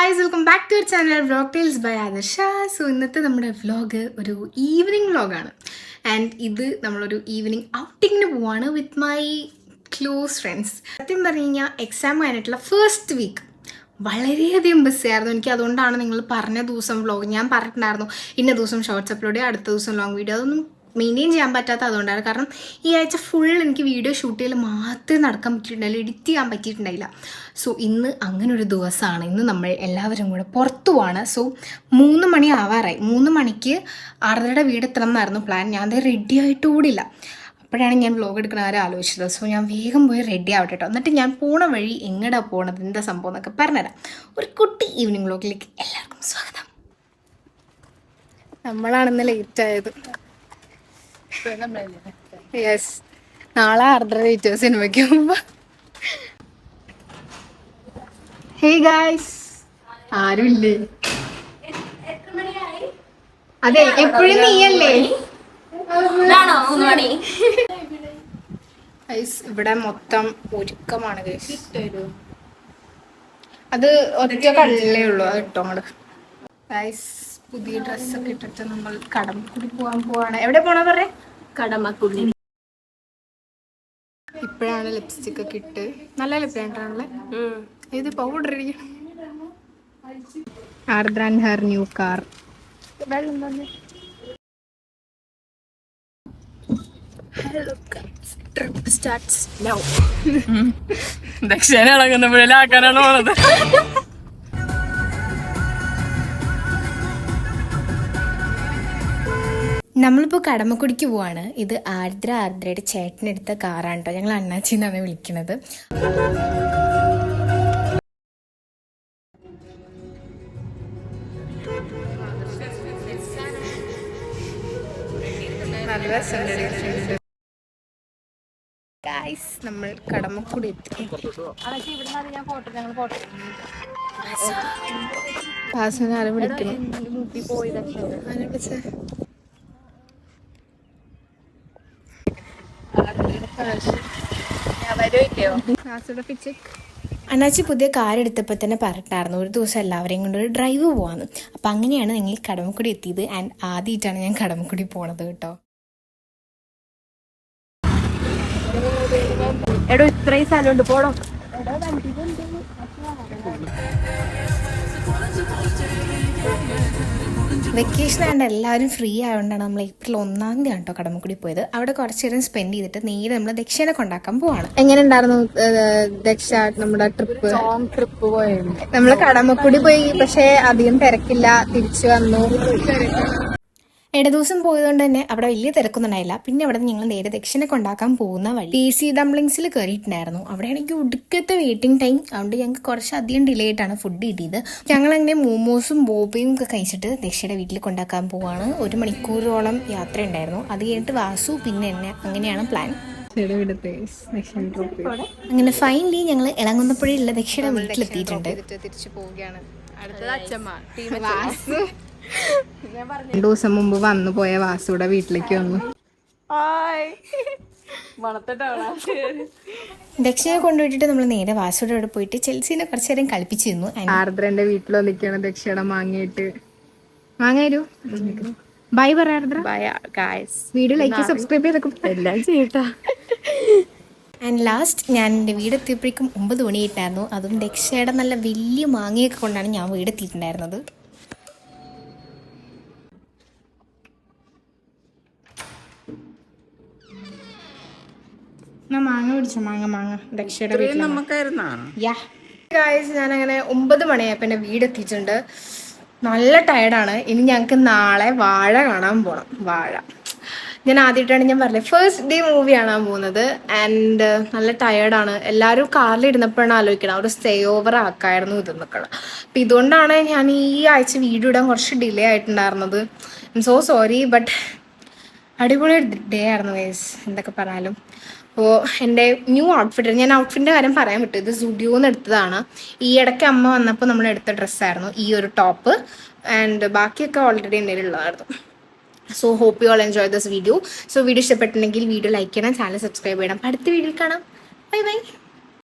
Guys, welcome back to our channel vlog tiles by Adarsh. So ഇന്നത്തെ നമ്മുടെ vlog ഒരു evening വ്ലോഗാണ്. And ഇത് നമ്മളൊരു ഈവനിങ് ഔട്ടിങ്ങിന് പോവാണ് വിത്ത് മൈ ക്ലോസ് ഫ്രണ്ട്സ്. സത്യം പറഞ്ഞു കഴിഞ്ഞാൽ എക്സാം കഴിഞ്ഞിട്ടുള്ള ഫസ്റ്റ് വീക്ക് വളരെയധികം ബിസിയായിരുന്നു എനിക്ക്. അതുകൊണ്ടാണ് നിങ്ങൾ പറഞ്ഞ ദിവസം വ്ലോഗ് ഞാൻ പറഞ്ഞിട്ടുണ്ടായിരുന്നു ഇന്ന ദിവസം ഷോർട്സ് അപ്ലോഡ് ചെയ്യുക, അടുത്ത ദിവസം ലോങ് വീഡിയോ, അതൊന്നും മെയിൻറ്റെയിൻ ചെയ്യാൻ പറ്റാത്ത അതുകൊണ്ടാണ്. കാരണം ഈ ആഴ്ച ഫുൾ എനിക്ക് വീഡിയോ ഷൂട്ട് ചെയ്യൽ മാത്രമേ നടക്കാൻ പറ്റിയിട്ടുണ്ടായില്ല, എഡിറ്റ് ചെയ്യാൻ പറ്റിയിട്ടുണ്ടായില്ല. സോ ഇന്ന് അങ്ങനെ ഒരു ദിവസമാണ്. ഇന്ന് നമ്മൾ എല്ലാവരും കൂടെ പുറത്തു പോവാണ്. സോ 3 മണി ആവാറായി. 3 മണിക്ക് ആർദ്രയുടെ വീട് എത്തണമെന്നായിരുന്നു പ്ലാൻ. ഞാൻ അത് റെഡി ആയിട്ട് കൂടില്ല. അപ്പോഴാണ് ഞാൻ വ്ലോഗ് എടുക്കുന്ന കാര്യം ആലോചിച്ചത്. സോ ഞാൻ വേഗം പോയി റെഡി ആവട്ടെ കേട്ടോ. എന്നിട്ട് ഞാൻ പോണ വഴി എങ്ങടാ പോണത്, എന്താ സംഭവം എന്നൊക്കെ പറഞ്ഞുതരാം. ഒരു കുട്ടി ഈവനിങ് വ്ലോഗിലേക്ക് എല്ലാവർക്കും സ്വാഗതം. നമ്മളാണെന്ന് ലേറ്റ് ആയത്. യെസ്, നാളെ ആർദ്ര ടീച്ചർ സിനിമയ്ക്ക് പോകുമ്പോ. ഹേയ് ഗായ്സ്, ആരുമില്ലേ? അതെ, എപ്പോഴും നീയല്ലേ? ഇവിടെ മൊത്തം ഒരുക്കമാണ് ഗൈസ്. അത് ഒറ്റ കള്ളേ ഉള്ളൂ, അത് ഇട്ടോണ്ട്. ഗൈസ്, പുതിയ ഡ്രസ്സൊക്കെ ഇട്ടിട്ട് നമ്മൾ കടമക്കുടി പോകാൻ പോവാണ്. എവിടെ പോണ പറയാ? കടമക്കുടി. ഇപ്പോഴാണ് ലിപ്സ്റ്റിക് ഒക്കെ ഇട്ട് നല്ല ലിപ്സ്റ്റിക്കാണല്ലേ. ഇത് powder Ardra and her new car. വെള്ളം തന്നെ. Trip starts now. ദക്ഷിണ ഇളകുന്നപ്പോഴാക്കാനാണ് പോണത്. നമ്മളിപ്പോൾ കടമക്കുടിക്ക് പോവാണ്. ഇത് ആർദ്രയുടെ ചേട്ടനെടുത്ത കാറാണ് കേട്ടോ. ഞങ്ങൾ അണ്ണാച്ചി എന്നാണ് വിളിക്കുന്നത്. ഗായ്സ്, നമ്മൾ കടമക്കുടി എത്തി. ആരും വിളിക്കണം. അണ്ണാച്ചി പുതിയ കാർ എടുത്തപ്പോൾ തന്നെ പറഞ്ഞിട്ടായിരുന്നു ഒരു ദിവസം എല്ലാവരെയും കൊണ്ട് ഒരു ഡ്രൈവ് പോവാന്ന്. അപ്പം അങ്ങനെയാണ് ഞങ്ങൾ കടമക്കുടി എത്തിയത്. ആൻഡ് ആദ്യമായിട്ടാണ് ഞാൻ കടമക്കുടി പോണത് കേട്ടോ. എടോ, ഇത്രയും സ്ഥലമുണ്ട്, പോടോ. വെക്കേഷൻ ആയതുകൊണ്ട് എല്ലാവരും ഫ്രീ ആയതുകൊണ്ടാണ് നമ്മൾ ഏപ്രിൽ 1-ാം തീയതി കേട്ടോ കടമക്കുടി പോയത്. അവിടെ കുറച്ച് നേരം സ്പെൻഡ് ചെയ്തിട്ട് നേരെ നമ്മൾ ദക്ഷിണ കൊണ്ടാക്കാൻ പോവാണ്. എങ്ങനെ ഉണ്ടായിരുന്നു ദക്ഷ നമ്മുടെ ട്രിപ്പ്? ലോങ് ട്രിപ്പ് പോയത്. നമ്മൾ കടമക്കുടി പോയി, പക്ഷെ അധികം തിരക്കില്ല, തിരിച്ചു വന്നു. ദിവസം പോയതുകൊണ്ട് തന്നെ അവിടെ വലിയ തിരക്കൊന്നും ഉണ്ടായില്ല. പിന്നെ അവിടെ നിന്ന് ഞങ്ങൾ നേരെ ദക്ഷിണ കൊണ്ടാക്കാൻ പോകുന്ന വഴി ടേസ്റ്റി ഡംപ്ലിങ്സിൽ കയറിയിട്ടുണ്ടായിരുന്നു. അവിടെയാണെങ്കിൽ ഒടുക്കത്തെ വെയിറ്റിംഗ് ടൈം. അതുകൊണ്ട് ഞങ്ങൾക്ക് കുറച്ചധികം ഡിലേ ആയിട്ടാണ് ഫുഡ് കിട്ടിയത്. ഞങ്ങൾ അങ്ങനെ മോമോസും ബോബയും ഒക്കെ കഴിച്ചിട്ട് ദക്ഷിണയുടെ വീട്ടിൽ കൊണ്ടാക്കാൻ പോവാണ്. 1 മണിക്കൂറോളം യാത്ര ഉണ്ടായിരുന്നു. അത് കഴിഞ്ഞിട്ട് വാസു പിന്നെ എന്നെ, അങ്ങനെയാണ് പ്ലാൻ. അങ്ങനെ ഫൈനലി ഞങ്ങൾ ഇളങ്ങുന്നപ്പോഴുള്ള ദക്ഷിണയുടെ വീട്ടിലെത്തിയിട്ടുണ്ട്. തിരിച്ചു പോവുകയാണ്. അടുത്തത് അച്ഛമ്മ. 2 ദിവസം മുമ്പ് വന്നു പോയ വാസുടെ വീട്ടിലേക്ക് വന്നു. ദക്ഷിണയെ കൊണ്ടുപോയിട്ട് നമ്മൾ നേരെ വാസുടെ അവിടെ പോയിട്ട് ചെൽസിനെ കുറച്ചു നേരം കളിപ്പിച്ചിരുന്നു. ആർദ്രന്റെ വീട്ടിൽ വന്നിരിക്കുകയാണ് ദക്ഷിണ മാങ്ങയിട്ട്. മാങ്ങ ബൈ പറയാ ആർദ്ര. വീഡിയോ ലൈക്ക് സബ്സ്ക്രൈബ് ചെയ്തൊക്കെ എല്ലാം ചെയ്യട്ടാ. ആൻഡ് ലാസ്റ്റ് ഞാൻ എൻ്റെ വീടെത്തിയപ്പോഴേക്കും 9 മണിയായിട്ടായിരുന്നു. അതും ദക്ഷയുടെ നല്ല വലിയ മാങ്ങയൊക്കെ കൊണ്ടാണ് ഞാൻ വീടെത്തിയിട്ടുണ്ടായിരുന്നത്. മാങ്ങ പിടിച്ച മാങ്ങ ദക്ഷയുടെ ഞാനങ്ങനെ 9 മണിയായപ്പോൾ എൻ്റെ വീടെത്തിയിട്ടുണ്ട്. നല്ല ടയർഡാണ്. ഇനി ഞങ്ങൾക്ക് നാളെ വാഴ കാണാൻ പോകണം. വാഴ ഞാൻ ആദ്യമായിട്ടാണ്, ഞാൻ പറഞ്ഞത്, ഫസ്റ്റ് ഡേ മൂവി കാണാൻ പോകുന്നത്. ആൻഡ് നല്ല ടയേർഡാണ്. എല്ലാവരും കാറിലിരുന്നപ്പോഴാണ് ആലോചിക്കണം ഒരു സ്റ്റേ ഓവർ ആക്കായിരുന്നു ഇത് നിൽക്കണം. അപ്പം ഇതുകൊണ്ടാണ് ഞാൻ ഈ ആഴ്ച വീഡിയോ ഇടാൻ കുറച്ച് ഡിലേ ആയിട്ടുണ്ടായിരുന്നത്. I'm so sorry. But അടിപൊളി ഡേ ആയിരുന്നു ഗൈസ്, എന്തൊക്കെ പറഞ്ഞാലും. അപ്പോൾ എൻ്റെ ന്യൂ ഔട്ട്ഫിറ്റ്, ഞാൻ ഔട്ട്ഫിറ്റിൻ്റെ കാര്യം പറയാൻ വിട്ടു. ഇത് സ്റ്റുഡിയോന്ന് എടുത്തതാണ്. ഈ ഇടയ്ക്ക് അമ്മ വന്നപ്പോൾ നമ്മൾ എടുത്ത ഡ്രസ്സായിരുന്നു ഈ ഒരു ടോപ്പ്. ആൻഡ് ബാക്കിയൊക്കെ ഓൾറെഡി എൻ്റെ ഉള്ളതായിരുന്നു. So hope you all enjoy this video. So video ഇഷ്ടപ്പെട്ടിട്ടുണ്ടെങ്കിൽ വീഡിയോ ലൈക്ക് ചെയ്യണം, ചാനൽ സബ്സ്ക്രൈബ് ചെയ്യണം. അടുത്ത വീഡിയോയിൽ കാണാം. Bye by.